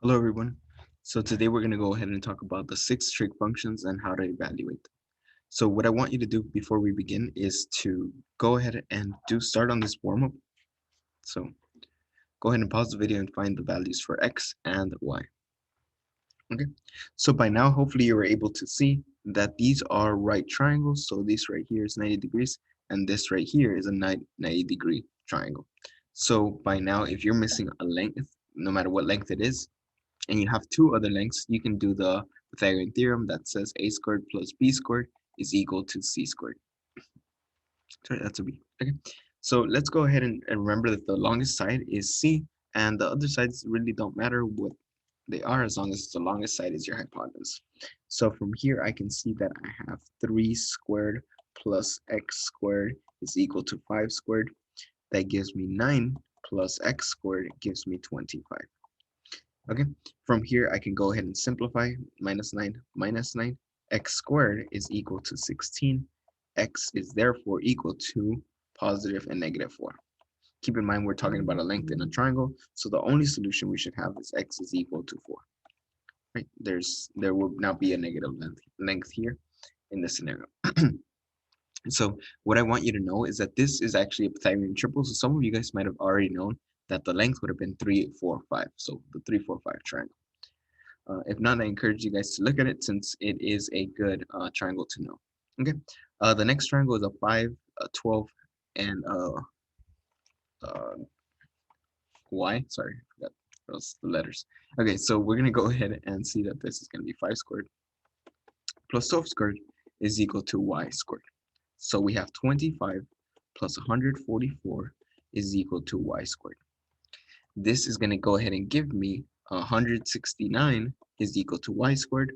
Hello everyone. So today we're going to go ahead and talk about the 6 trig functions and how to evaluate them. So what I want you to do before we begin is to go ahead and start on this warm-up. So go ahead and pause the video and find the values for x and y. Okay. So by now, hopefully you were able to see that these are right triangles. So this right here is 90 degrees and this right here is a 90-degree triangle. So by now, if you're missing a length, no matter what length it is, and you have 2 other lengths, you can do the Pythagorean theorem that says a squared plus b squared is equal to c squared. Sorry, that's a b. Okay, so let's go ahead and remember that the longest side is c, and the other sides really don't matter what they are as long as the longest side is your hypotenuse. So from here, I can see that I have 3 squared plus x squared is equal to 5 squared. That gives me 9 plus x squared gives me 25. Okay, from here I can go ahead and simplify. Minus 9, x squared is equal to 16. X is therefore equal to positive and negative 4. Keep in mind we're talking about a length in a triangle, so the only solution we should have is x is equal to 4. Right? There will now be a negative length here in this scenario. So what I want you to know is that this is actually a Pythagorean triple. So some of you guys might have already known that the length would have been 3, 4, 5. So the 3, 4, 5 triangle. If not, I encourage you guys to look at it since it is a good triangle to know. Okay. The next triangle is a 5, 12, and uh, y. Sorry, I forgot those the letters. Okay, so we're gonna go ahead and see that this is gonna be 5 squared plus 12 squared is equal to y squared. So we have 25 plus 144 is equal to y squared. This is going to go ahead and give me 169 is equal to y squared.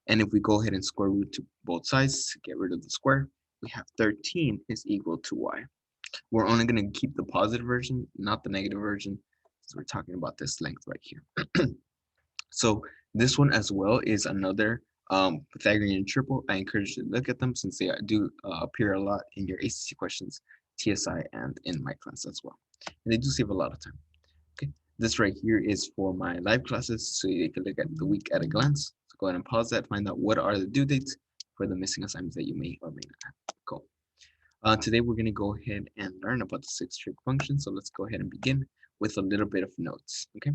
And if we go ahead and square root to both sides to get rid of the square, we have 13 is equal to y. We're only going to keep the positive version, not the negative version. So we're talking about this length right here. So this one as well is another Pythagorean triple. I encourage you to look at them since they do appear a lot in your ACC questions, TSI, and in my class as well. And they do save a lot of time. Okay, this right here is for my live classes, so you can look at the week at a glance. So go ahead and pause that, find out what are the due dates for the missing assignments that you may or may not have. Cool. Today we're going to go ahead and learn about the 6 trig function. So let's go ahead and begin with a little bit of notes. Okay.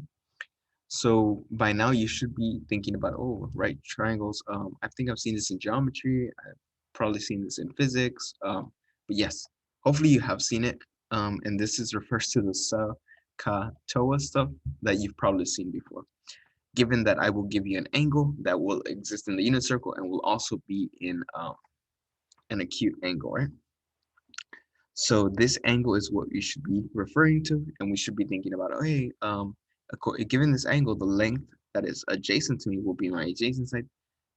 So by now you should be thinking about, oh, right triangles. I think I've seen this in geometry. I've probably seen this in physics. But yes, hopefully you have seen it. And this is refers to the Katoa stuff that you've probably seen before. Given that I will give you an angle that will exist in the unit circle and will also be in an acute angle, right? So this angle is what we should be referring to, and we should be thinking about, oh, hey, given this angle, the length that is adjacent to me will be my adjacent side.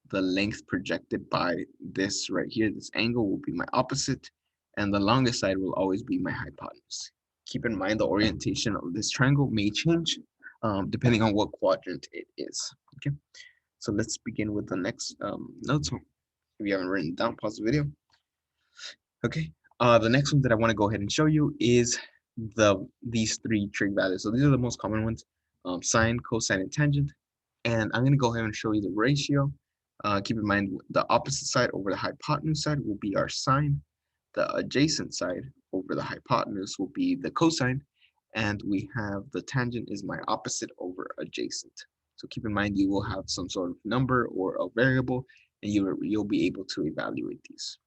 The length projected by this right here, this angle, will be my opposite, and the longest side will always be my hypotenuse. Keep in mind the orientation of this triangle may change depending on what quadrant it is. Okay, so let's begin with the next notes. If you haven't written down, pause the video. Okay, the next one that I want to go ahead and show you is these 3 trig values. So these are the most common ones: sine, cosine, and tangent. And I'm going to go ahead and show you the ratio. Keep in mind the opposite side over the hypotenuse side will be our sine. The adjacent side over the hypotenuse will be the cosine. And we have the tangent is my opposite over adjacent. So keep in mind you will have some sort of number or a variable, and you'll be able to evaluate these.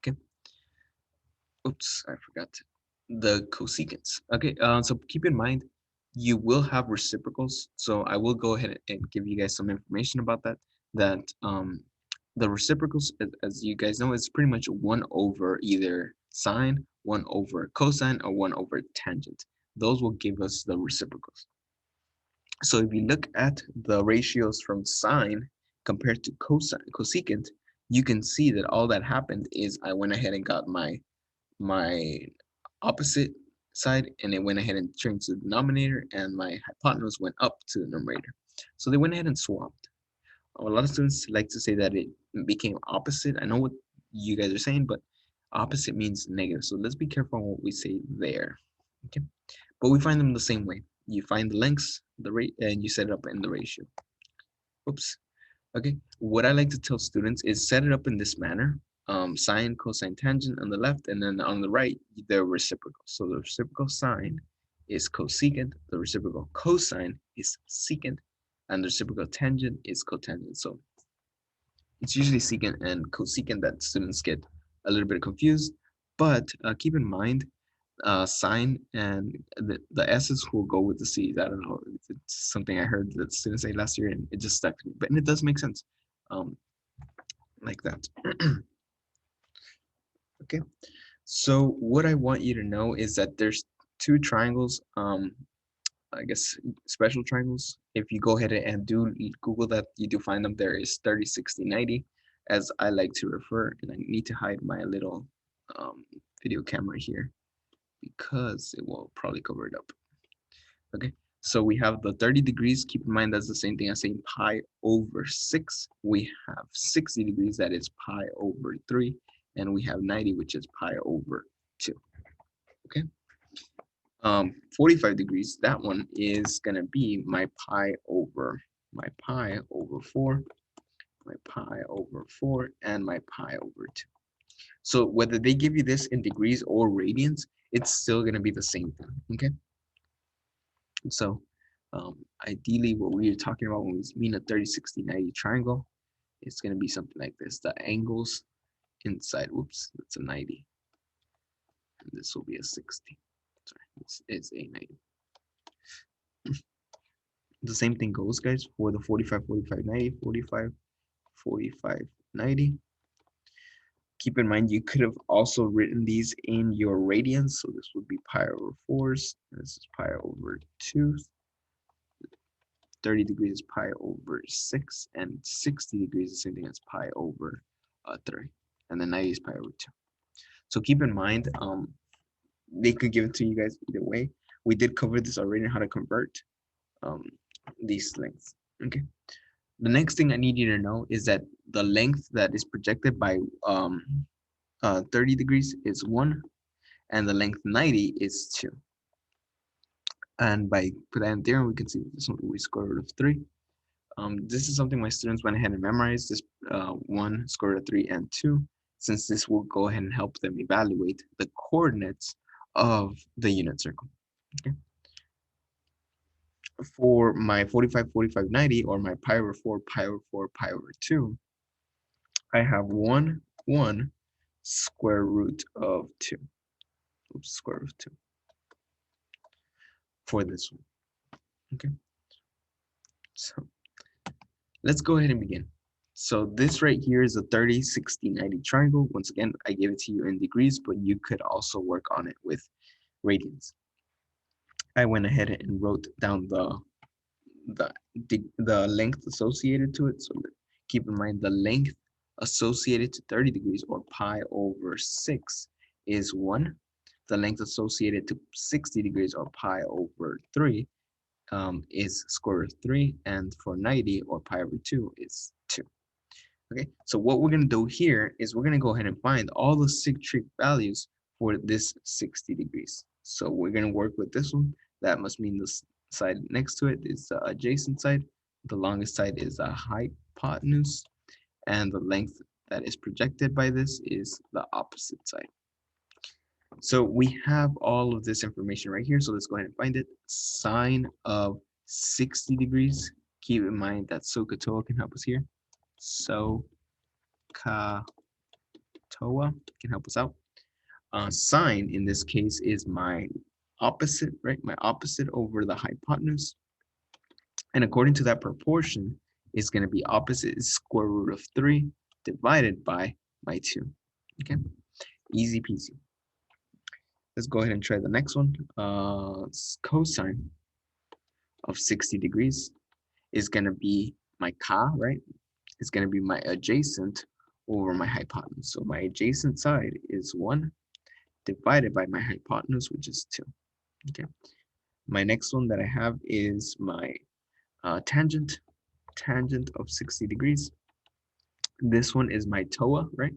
Okay. Oops, I forgot the cosecants. Okay, so keep in mind you will have reciprocals. So I will go ahead and give you guys some information about that. That the reciprocals, as you guys know, is pretty much 1 over either sine, 1 over cosine, or 1 over tangent. Those will give us the reciprocals. So if you look at the ratios from sine compared to cosecant, you can see that all that happened is I went ahead and got my opposite side, and it went ahead and turned to the denominator, and my hypotenuse went up to the numerator. So they went ahead and swapped. A lot of students like to say that it became opposite. I know what you guys are saying, but opposite means negative. So let's be careful on what we say there. Okay, but we find them the same way. You find the lengths the rate, and you set it up in the ratio. Oops. Okay. What I like to tell students is set it up in this manner. Sine, cosine, tangent on the left, and then on the right, they're reciprocal. So the reciprocal sine is cosecant, the reciprocal cosine is secant, and the reciprocal tangent is cotangent. So it's usually secant and cosecant that students get a little bit confused, but keep in mind sine and the s's will go with the c's. I don't know, it's something I heard that students say last year and it just stuck to me, but and it does make sense like that. Okay, so what I want you to know is that there's two triangles, I guess special triangles. If you go ahead and do Google that, you do find them. There is 30, 60, 90, as I like to refer, and I need to hide my little video camera here because it will probably cover it up. Okay, so we have the 30 degrees. Keep in mind that's the same thing as saying pi over 6. We have 60 degrees, that is pi over 3. And we have 90, which is pi over 2. Okay. 45 degrees, that one is going to be my pi over 4, my pi over 4, and my pi over 2. So whether they give you this in degrees or radians, it's still going to be the same thing. Okay. So ideally, what we are talking about when we mean a 30, 60, 90 triangle, it's going to be something like this. The angles inside, whoops, that's a 90. And this will be a 60. Sorry, it's a 90. The same thing goes, guys, for the 45, 45, 90, 45, 45, 90. Keep in mind, you could have also written these in your radians. So this would be pi over 4s. This is pi over 2. 30 degrees is pi over 6, and 60 degrees is the same thing as pi over 3, and then 90 is pi over 2. So keep in mind, they could give it to you guys either way. We did cover this already on how to convert these lengths. Okay. The next thing I need you to know is that the length that is projected by 30 degrees is 1, and the length 90 is 2. And by Pythagorean theorem, we can see that this one will be square root of 3. This is something my students went ahead and memorized, this 1, square root of 3, and 2, since this will go ahead and help them evaluate the coordinates of the unit circle. Okay. For my 45, 45, 90, or my pi over 4, pi over 4, pi over 2, I have 1, 1, square root of 2. Oops, square root of 2 for this one. Okay. So let's go ahead and begin. So this right here is a 30, 60, 90 triangle. Once again, I gave it to you in degrees, but you could also work on it with radians. I went ahead and wrote down the length associated to it. So keep in mind the length associated to 30 degrees, or pi over 6, is 1. The length associated to 60 degrees, or pi over 3, is square root of 3, and for 90, or pi over 2, is 2. Okay, so what we're going to do here is we're going to go ahead and find all the sig trig values for this 60 degrees. So we're going to work with this one. That must mean the side next to it is the adjacent side. The longest side is the hypotenuse, and the length that is projected by this is the opposite side. So we have all of this information right here. So let's go ahead and find it. Sine of 60 degrees. Keep in mind that SOHCAHTOA can help us here. SOHCAHTOA can help us out. Sine in this case is my opposite, right? My opposite over the hypotenuse. And according to that proportion, is going to be opposite is square root of 3 divided by my 2. Okay, easy peasy. Let's go ahead and try the next one. Cosine of 60 degrees is going to be my ka, right? It's going to be my adjacent over my hypotenuse. So my adjacent side is 1 divided by my hypotenuse, which is 2. Okay. My next one that I have is my tangent of 60 degrees. This one is my TOA, right?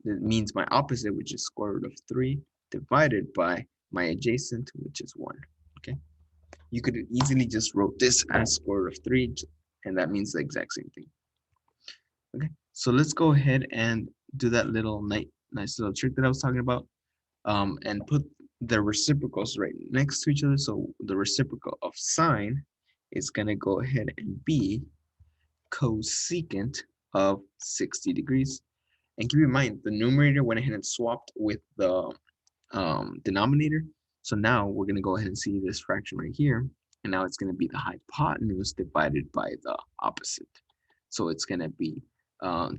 That means my opposite, which is square root of 3 divided by my adjacent, which is 1. Okay. you could easily just wrote this as square root of 3, and that means the exact same thing. Okay, so let's go ahead and do that little nice little trick that I was talking about, and put the reciprocals right next to each other. So the reciprocal of sine is going to go ahead and be cosecant of 60 degrees. And keep in mind, the numerator went ahead and swapped with the denominator. So now we're going to go ahead and see this fraction right here. And now it's going to be the hypotenuse divided by the opposite. So it's going to be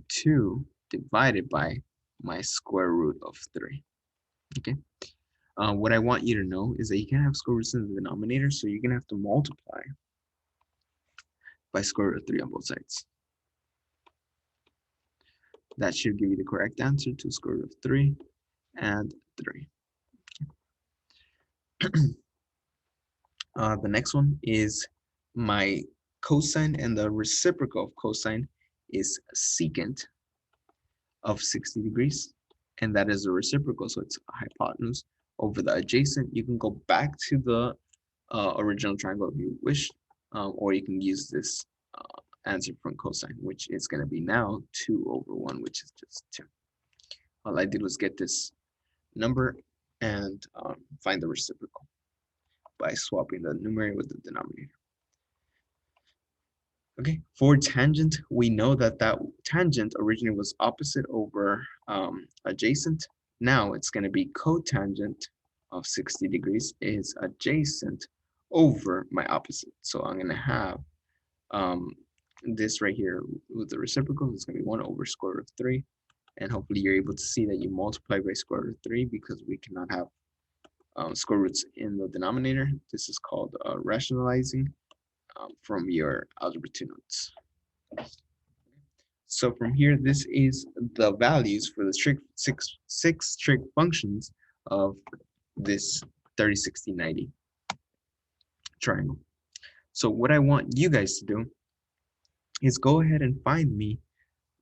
2 divided by my square root of 3. Okay. What I want you to know is that you can't have square roots in the denominator, so you're going to have to multiply by square root of 3 on both sides. That should give you the correct answer, to square root of 3 and 3. The next one is my cosine, and the reciprocal of cosine is secant of 60 degrees, and that is a reciprocal, so it's a hypotenuse over the adjacent. You can go back to the original triangle if you wish, or you can use this answer from cosine, which is going to be now 2 over 1, which is just 2. All I did was get this number and find the reciprocal by swapping the numerator with the denominator. Okay, for tangent, we know that that tangent originally was opposite over adjacent. Now it's going to be cotangent of 60 degrees is adjacent over my opposite. So I'm going to have this right here with the reciprocal is going to be 1 over square root of 3. And hopefully you're able to see that you multiply by square root of 3 because we cannot have square roots in the denominator. This is called rationalizing from your Algebra 2 notes. So from here, this is the values for the six trig functions of this 30, 60, 90 triangle. So what I want you guys to do is go ahead and find me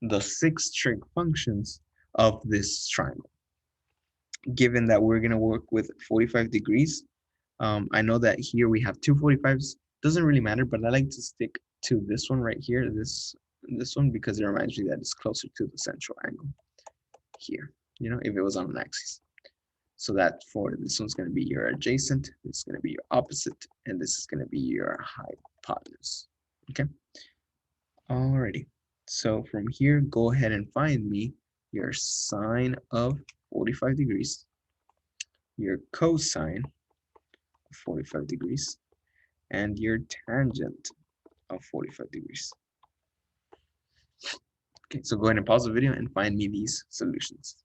the 6 trig functions of this triangle. Given that we're going to work with 45 degrees, I know that here we have 2 45s. Doesn't really matter, but I like to stick to this one right here, this one, because it reminds me that it's closer to the central angle here, you know, if it was on an axis. So that for this one's going to be your adjacent, this is going to be your opposite, and this is going to be your hypotenuse. Okay. Alrighty. So from here, go ahead and find me your sine of 45 degrees, your cosine of 45 degrees, and your tangent of 45 degrees. Okay, so go ahead and pause the video and find me these solutions.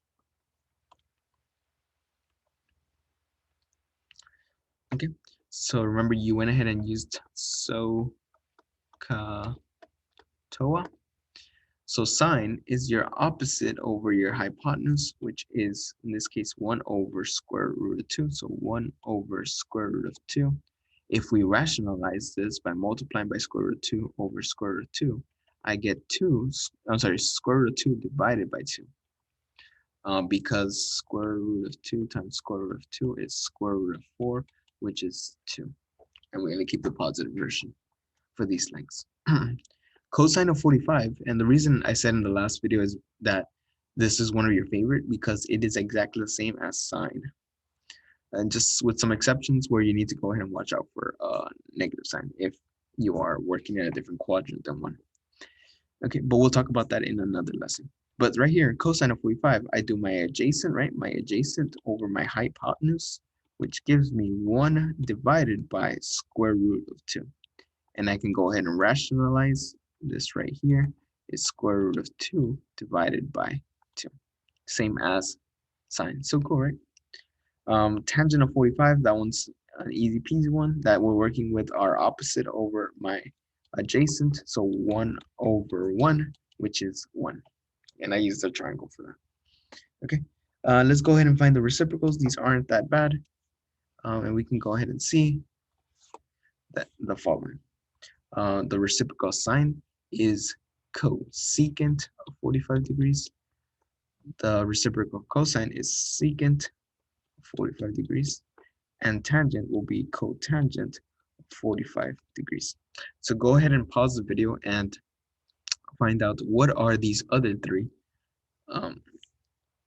Okay, so remember you went ahead and used SOHCAHTOA. So sine is your opposite over your hypotenuse, which is in this case 1 over square root of 2. So 1 over square root of 2. If we rationalize this by multiplying by square root of 2 over square root of 2, I get square root of 2 divided by 2. Because square root of 2 times square root of 2 is square root of 4, which is 2. And we're going to keep the positive version for these lengths. Cosine of 45, and the reason I said in the last video is that this is one of your favorite because it is exactly the same as sine. And just with some exceptions where you need to go ahead and watch out for negative sign if you are working in a different quadrant than one. Okay, but we'll talk about that in another lesson. But right here, cosine of 45, I do my adjacent, right? My adjacent over my hypotenuse, which gives me 1 divided by square root of 2. And I can go ahead and rationalize this right here is square root of 2 divided by 2. Same as sine. So cool, right? Tangent of 45, that one's an easy peasy one that we're working with our opposite over my adjacent. So 1 over 1, which is 1. And I use the triangle for that. Okay, let's go ahead and find the reciprocals. These aren't that bad. And we can go ahead and see that the following. The reciprocal sine is cosecant of 45 degrees. The reciprocal cosine is secant of 45 degrees. And tangent will be cotangent of 45 degrees. So go ahead and pause the video and find out what are these other three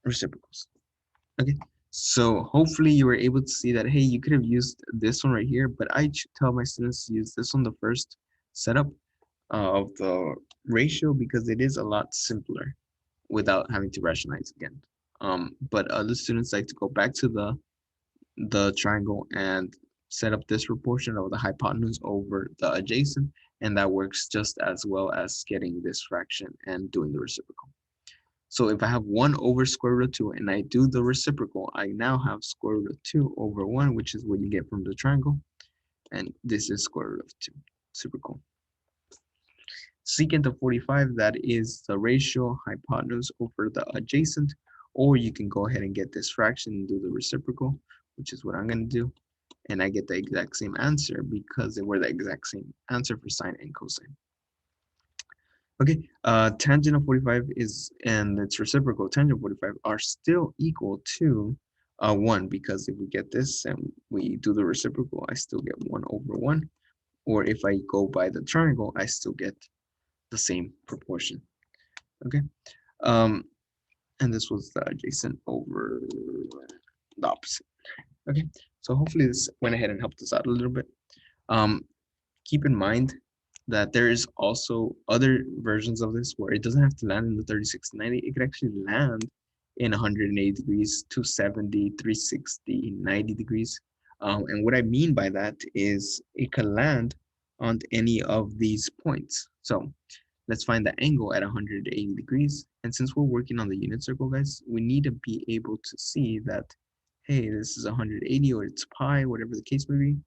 reciprocals. Okay, so hopefully you were able to see that, hey, you could have used this one right here, but I tell my students to use this one, the first setup of the ratio, because it is a lot simpler without having to rationalize again. But other students like to go back to the triangle and set up this proportion of the hypotenuse over the adjacent, and that works just as well as getting this fraction and doing the reciprocal. So if I have 1 over square root of 2 and I do the reciprocal, I now have square root of 2 over 1, which is what you get from the triangle. And this is square root of 2. Super cool. Secant of 45, that is the ratio hypotenuse over the adjacent. Or you can go ahead and get this fraction and do the reciprocal, which is what I'm going to do. And I get the exact same answer because they were the exact same answer for sine and cosine. Okay, tangent of 45 is, and its reciprocal, tangent of 45 are still equal to 1, because if we get this and we do the reciprocal, I still get 1 over 1. Or if I go by the triangle, I still get the same proportion. Okay, and this was the adjacent over the opposite. Okay, so hopefully this went ahead and helped us out a little bit. Keep in mind that there is also other versions of this where it doesn't have to land in the 36 to 90. It could actually land in 180 degrees, 270, 360, 90 degrees. And what I mean by that is it can land on any of these points. So let's find the angle at 180 degrees. And since we're working on the unit circle, guys, we need to be able to see that, hey, this is 180 or it's pi, whatever the case may be.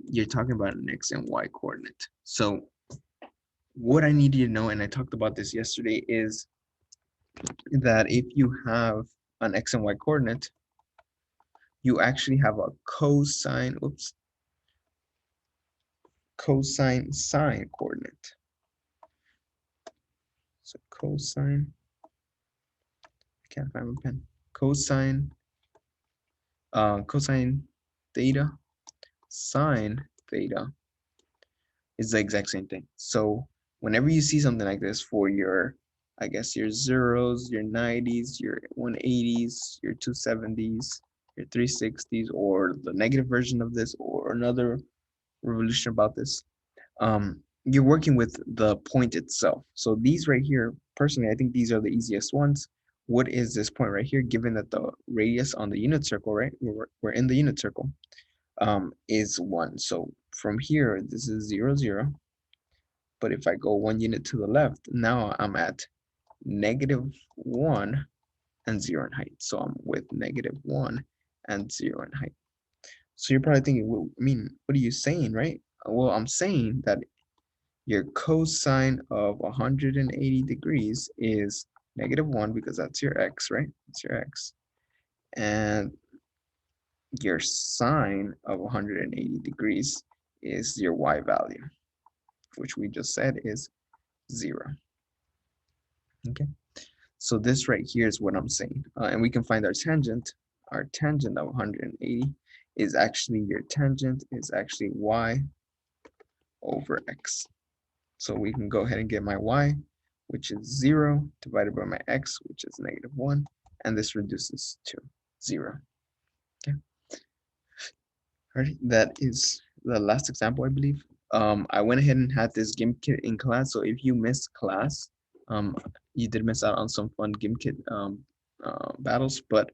You're talking about an x and y coordinate. So what I need you to know, and I talked about this yesterday, is that if you have an x and y coordinate, you actually have a cosine, cosine sine coordinate. So cosine, I can't find my pen. Cosine theta, sine theta is the exact same thing. So whenever you see something like this for your, I guess, your zeros, your 90s, your 180s, your 270s, your 360s, or the negative version of this, or another revolution about this, you're working with the point itself. So these right here, personally, I think these are the easiest ones. What is this point right here, given that the radius on the unit circle, right, we're in the unit circle, is 1. So from here, this is 0, 0. But if I go 1 unit to the left, now I'm at -1 and 0 in height. So I'm with -1 and 0 in height. So you're probably thinking, well, I mean, what are you saying, right? Well, I'm saying that your cosine of 180 degrees is -1, because that's your x, right? That's your x. And your sine of 180 degrees is your y value, which we just said is 0. Okay, so this right here is what I'm saying. And we can find our tangent. Our tangent of 180 is actually, your tangent is actually y over x. So we can go ahead and get my y, which is 0, divided by my x, which is -1, and this reduces to 0. Okay. All right, that is the last example, I believe. I went ahead and had this GIMP kit in class, so if you missed class, you did miss out on some fun GIMP kit battles, but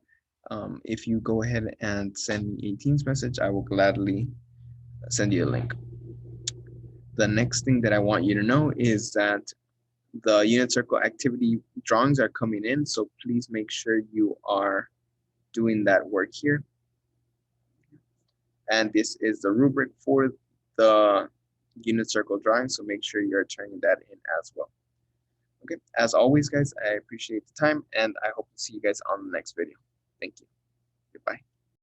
if you go ahead and send me a Teams message, I will gladly send you a link. The next thing that I want you to know is that the unit circle activity drawings are coming in, so please make sure you are doing that work here. And this is the rubric for the unit circle drawing, so make sure you're turning that in as well. Okay, as always, guys, I appreciate the time, and I hope to see you guys on the next video. Thank you. Goodbye.